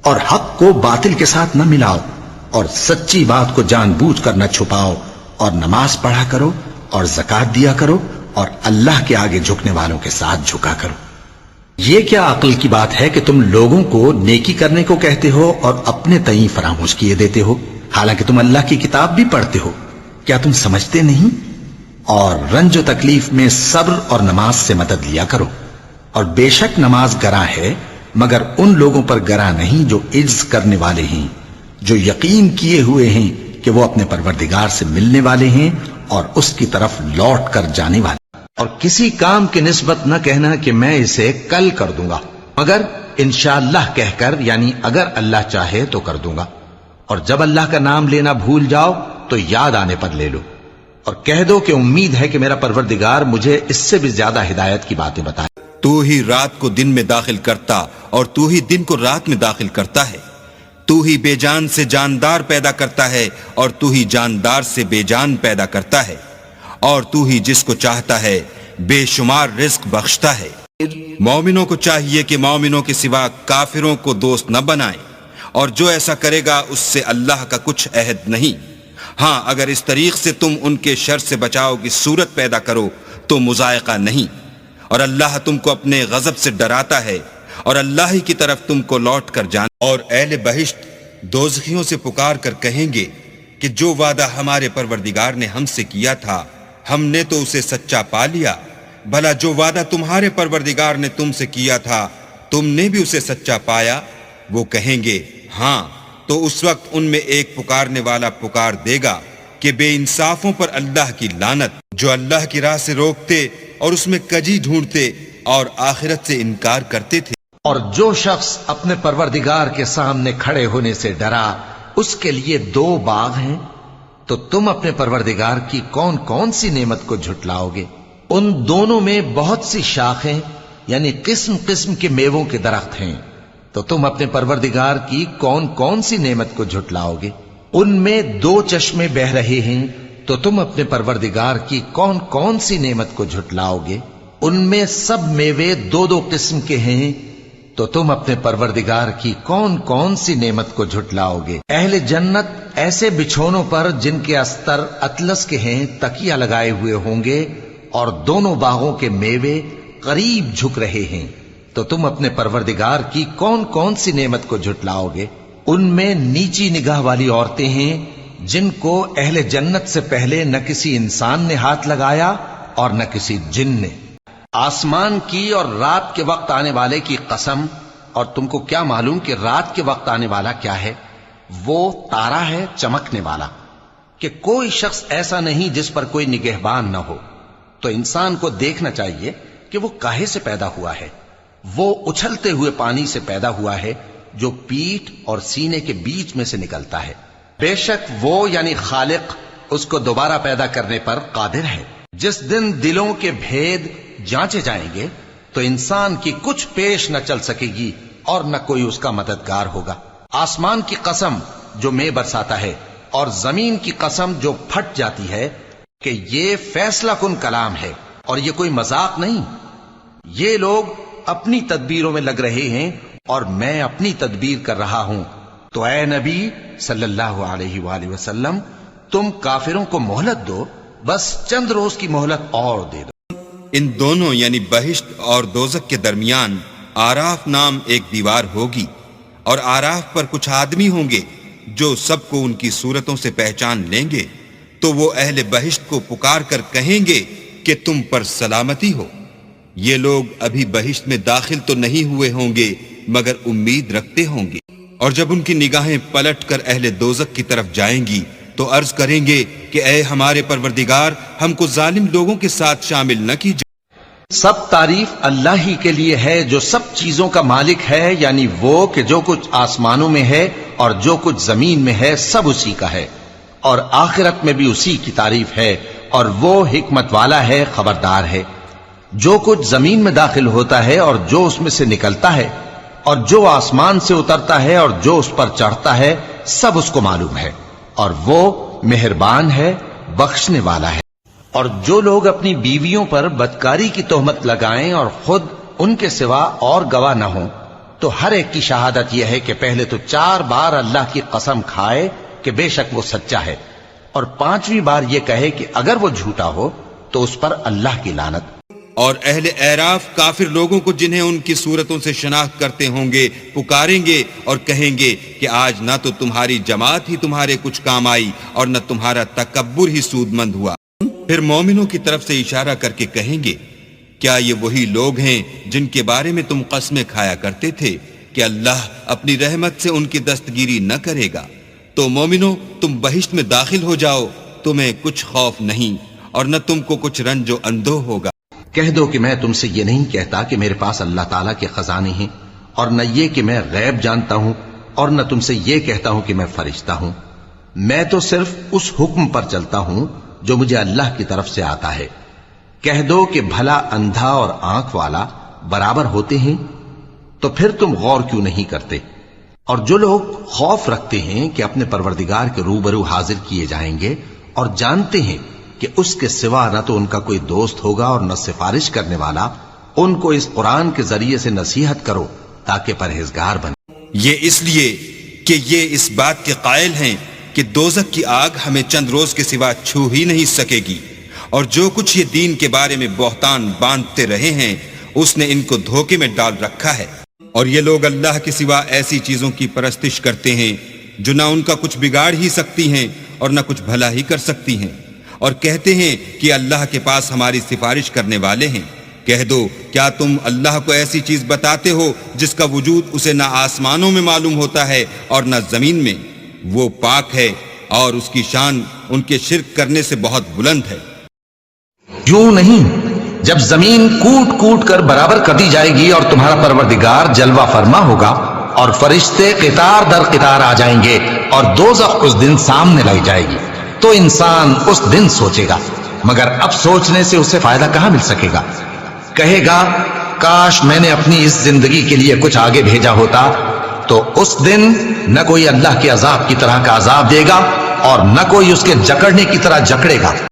اور حق کو باطل کے ساتھ نہ ملاؤ، اور سچی بات کو جان بوجھ کر نہ چھپاؤ، اور نماز پڑھا کرو اور زکوٰۃ دیا کرو، اور اللہ کے آگے جھکنے والوں کے ساتھ جھکا کرو۔ یہ کیا عقل کی بات ہے کہ تم لوگوں کو نیکی کرنے کو کہتے ہو اور اپنے تئیں فراموش کیے دیتے ہو، حالانکہ تم اللہ کی کتاب بھی پڑھتے ہو؟ کیا تم سمجھتے نہیں؟ اور رنج و تکلیف میں صبر اور نماز سے مدد لیا کرو، اور بے شک نماز گراں ہے، مگر ان لوگوں پر گراں نہیں جو عجز کرنے والے ہیں، جو یقین کیے ہوئے ہیں کہ وہ اپنے پروردگار سے ملنے والے ہیں اور اس کی طرف لوٹ کر جانے والے۔ اور کسی کام کی نسبت نہ کہنا کہ میں اسے کل کر دوں گا، مگر انشاءاللہ کہہ کر، یعنی اگر اللہ چاہے تو کر دوں گا، اور جب اللہ کا نام لینا بھول جاؤ تو یاد آنے پر لے لو، اور کہہ دو کہ امید ہے کہ میرا پروردگار مجھے اس سے بھی زیادہ ہدایت کی باتیں بتائے۔ تو ہی رات کو دن میں داخل کرتا اور تو ہی دن کو رات میں داخل کرتا ہے، تو ہی بے جان سے جاندار پیدا کرتا ہے اور تو ہی جاندار سے بے جان پیدا کرتا ہے، اور تو ہی جس کو چاہتا ہے بے شمار رزق بخشتا ہے۔ مومنوں کو چاہیے کہ مومنوں کے سوا کافروں کو دوست نہ بنائیں، اور جو ایسا کرے گا اس سے اللہ کا کچھ عہد نہیں۔ ہاں اگر اس طریق سے تم ان کے شر سے بچاؤ کی صورت پیدا کرو تو مذائقہ نہیں، اور اللہ تم کو اپنے غضب سے ڈراتا ہے، اور اللہ ہی کی طرف تم کو لوٹ کر جانا۔ اور اہل بہشت دوزخیوں سے پکار کر کہیں گے کہ جو وعدہ ہمارے پروردگار نے ہم سے کیا تھا ہم نے تو اسے سچا پا لیا، بھلا جو وعدہ تمہارے پروردگار نے تم سے کیا تھا تم نے بھی اسے سچا پایا؟ وہ کہیں گے ہاں، تو اس وقت ان میں ایک پکارنے والا پکار دے گا کہ بے انصافوں پر اللہ کی لعنت، جو اللہ کی راہ سے روکتے اور اس میں کجی ڈھونڈتے اور آخرت سے انکار کرتے تھے۔ اور جو شخص اپنے پروردگار کے سامنے کھڑے ہونے سے ڈرا، اس کے لیے 2 باغ ہیں، تو تم اپنے پروردگار کی کون کون سی نعمت کو جھٹلاؤ گے؟ ان دونوں میں بہت سی شاخیں، یعنی قسم قسم کے میووں کے درخت ہیں، تو تم اپنے پروردگار کی کون کون سی نعمت کو جھٹلاؤ گے؟ ان میں 2 چشمے بہ رہے ہیں، تو تم اپنے پروردگار کی کون کون سی نعمت کو جھٹلاؤ گے؟ ان میں سب میوے 2 قسم کے ہیں، تو تم اپنے پروردگار کی کون کون سی نعمت کو جھٹلاؤ گے؟ اہل جنت ایسے بچھونوں پر جن کے استر اطلس کے ہیں تکیہ لگائے ہوئے ہوں گے، اور دونوں باغوں کے میوے قریب جھک رہے ہیں، تو تم اپنے پروردگار کی کون کون سی نعمت کو جھٹلاؤ گے؟ ان میں نیچی نگاہ والی عورتیں ہیں جن کو اہل جنت سے پہلے نہ کسی انسان نے ہاتھ لگایا اور نہ کسی جن نے۔ آسمان کی اور رات کے وقت آنے والے کی قسم، اور تم کو کیا معلوم کہ رات کے وقت آنے والا کیا ہے؟ وہ تارا ہے چمکنے والا، کہ کوئی شخص ایسا نہیں جس پر کوئی نگہبان نہ ہو۔ تو انسان کو دیکھنا چاہیے کہ وہ کاہے سے پیدا ہوا ہے۔ وہ اچھلتے ہوئے پانی سے پیدا ہوا ہے جو پیٹھ اور سینے کے بیچ میں سے نکلتا ہے۔ بے شک وہ یعنی خالق اس کو دوبارہ پیدا کرنے پر قادر ہے۔ جس دن دلوں کے بھید جانچے جائیں گے تو انسان کی کچھ پیش نہ چل سکے گی اور نہ کوئی اس کا مددگار ہوگا۔ آسمان کی قسم جو مے برساتا ہے، اور زمین کی قسم جو پھٹ جاتی ہے، کہ یہ فیصلہ کن کلام ہے اور یہ کوئی مذاق نہیں۔ یہ لوگ اپنی تدبیروں میں لگ رہے ہیں اور میں اپنی تدبیر کر رہا ہوں، تو اے نبی صلی اللہ علیہ وآلہ وسلم تم کافروں کو مہلت دو، بس چند روز کی مہلت اور دے دو۔ ان دونوں یعنی بہشت اور دوزخ کے درمیان آراف نام ایک دیوار ہوگی، اور آراف پر کچھ آدمی ہوں گے جو سب کو ان کی صورتوں سے پہچان لیں گے، تو وہ اہل بہشت کو پکار کر کہیں گے کہ تم پر سلامتی ہو۔ یہ لوگ ابھی بہشت میں داخل تو نہیں ہوئے ہوں گے مگر امید رکھتے ہوں گے، اور جب ان کی نگاہیں پلٹ کر اہل دوزخ کی طرف جائیں گی تو عرض کریں گے کہ اے ہمارے پروردگار، ہم کو ظالم لوگوں کے ساتھ شامل نہ کیجیے۔ سب تعریف اللہ ہی کے لیے ہے جو سب چیزوں کا مالک ہے، یعنی وہ کہ جو کچھ آسمانوں میں ہے اور جو کچھ زمین میں ہے سب اسی کا ہے، اور آخرت میں بھی اسی کی تعریف ہے، اور وہ حکمت والا ہے، خبردار ہے۔ جو کچھ زمین میں داخل ہوتا ہے اور جو اس میں سے نکلتا ہے، اور جو آسمان سے اترتا ہے اور جو اس پر چڑھتا ہے، سب اس کو معلوم ہے، اور وہ مہربان ہے، بخشنے والا ہے۔ اور جو لوگ اپنی بیویوں پر بدکاری کی تہمت لگائیں اور خود ان کے سوا اور گواہ نہ ہوں، تو ہر ایک کی شہادت یہ ہے کہ پہلے تو 4 بار اللہ کی قسم کھائے کہ بے شک وہ سچا ہے، اور 5ویں بار یہ کہے کہ اگر وہ جھوٹا ہو تو اس پر اللہ کی لعنت۔ اور اہل اعراف کافر لوگوں کو جنہیں ان کی صورتوں سے شناخت کرتے ہوں گے پکاریں گے اور کہیں گے کہ آج نہ تو تمہاری جماعت ہی تمہارے کچھ کام آئی اور نہ تمہارا تکبر ہی سود مند ہوا۔ پھر مومنوں کی طرف سے اشارہ کر کے کہیں گے کیا یہ وہی لوگ ہیں جن کے بارے میں تم قسمیں کھایا کرتے تھے کہ اللہ اپنی رحمت سے ان کی دستگیری نہ کرے گا؟ تو مومنوں تم بہشت میں داخل ہو جاؤ، تمہیں کچھ خوف نہیں اور نہ تم کو کچھ رنج و اندوہ ہوگا۔ کہہ دو کہ میں تم سے یہ نہیں کہتا کہ میرے پاس اللہ تعالیٰ کے خزانے ہیں، اور نہ یہ کہ میں غیب جانتا ہوں، اور نہ تم سے یہ کہتا ہوں کہ میں فرشتہ ہوں۔ میں تو صرف اس حکم پر چلتا ہوں جو مجھے اللہ کی طرف سے آتا ہے۔ کہہ دو کہ بھلا اندھا اور آنکھ والا برابر ہوتے ہیں؟ تو پھر تم غور کیوں نہیں کرتے؟ اور جو لوگ خوف رکھتے ہیں کہ اپنے پروردگار کے روبرو حاضر کیے جائیں گے اور جانتے ہیں کہ اس کے سوا نہ تو ان کا کوئی دوست ہوگا اور نہ سفارش کرنے والا، ان کو اس قرآن کے ذریعے سے نصیحت کرو تاکہ پرہیزگار بنے۔ یہ اس لیے کہ یہ اس بات کے قائل ہیں کہ دوزخ کی آگ ہمیں چند روز کے سوا چھو ہی نہیں سکے گی، اور جو کچھ یہ دین کے بارے میں بہتان باندھتے رہے ہیں اس نے ان کو دھوکے میں ڈال رکھا ہے۔ اور یہ لوگ اللہ کے سوا ایسی چیزوں کی پرستش کرتے ہیں جو نہ ان کا کچھ بگاڑ ہی سکتی ہیں اور نہ کچھ بھلا ہی کر سکتی ہیں، اور کہتے ہیں کہ اللہ کے پاس ہماری سفارش کرنے والے ہیں۔ کہہ دو کیا تم اللہ کو ایسی چیز بتاتے ہو جس کا وجود اسے نہ آسمانوں میں معلوم ہوتا ہے اور نہ زمین میں؟ وہ پاک ہے اور اس کی شان ان کے شرک کرنے سے بہت بلند ہے۔ کیوں نہیں، جب زمین کوٹ کوٹ کر برابر کر دی جائے گی اور تمہارا پروردگار جلوہ فرما ہوگا اور فرشتے قطار در قطار آ جائیں گے اور دوزخ اس دن سامنے لائی جائے گی، تو انسان اس دن سوچے گا، مگر اب سوچنے سے اسے فائدہ کہاں مل سکے گا؟ کہے گا کاش میں نے اپنی اس زندگی کے لیے کچھ آگے بھیجا ہوتا، تو اس دن نہ کوئی اللہ کے عذاب کی طرح کا عذاب دے گا اور نہ کوئی اس کے جکڑنے کی طرح جکڑے گا۔